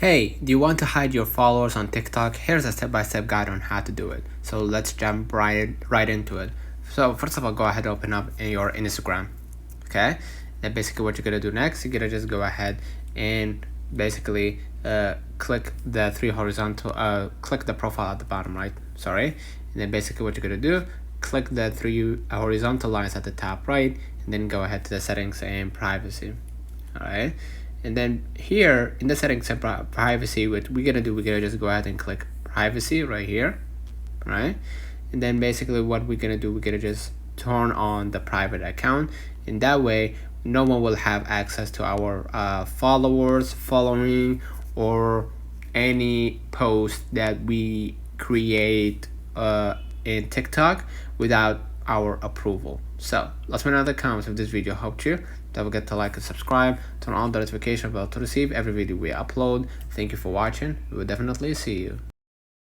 Hey, do you want to hide your followers on TikTok? Here's a step-by-step guide on how to do it. So let's jump right into it. So first of all, go ahead and open up your Instagram. Okay, then basically what you're gonna do next, you're gonna just go ahead and basically click the three horizontal, click the profile at the bottom right. Sorry, and then basically what you're gonna do, click the three horizontal lines at the top right, and then go ahead to the settings and privacy. All right. And then here in the settings and privacy, what we're gonna do, we're gonna just go ahead and click privacy right here, right? And then basically what we're gonna do, we're gonna just turn on the private account. In that way, no one will have access to our followers, following, or any post that we create in TikTok without our approval. So let's make another comments if this video helped you. Don't forget to like and subscribe, turn on the notification bell to receive every video we upload. Thank you for watching. We will definitely see you.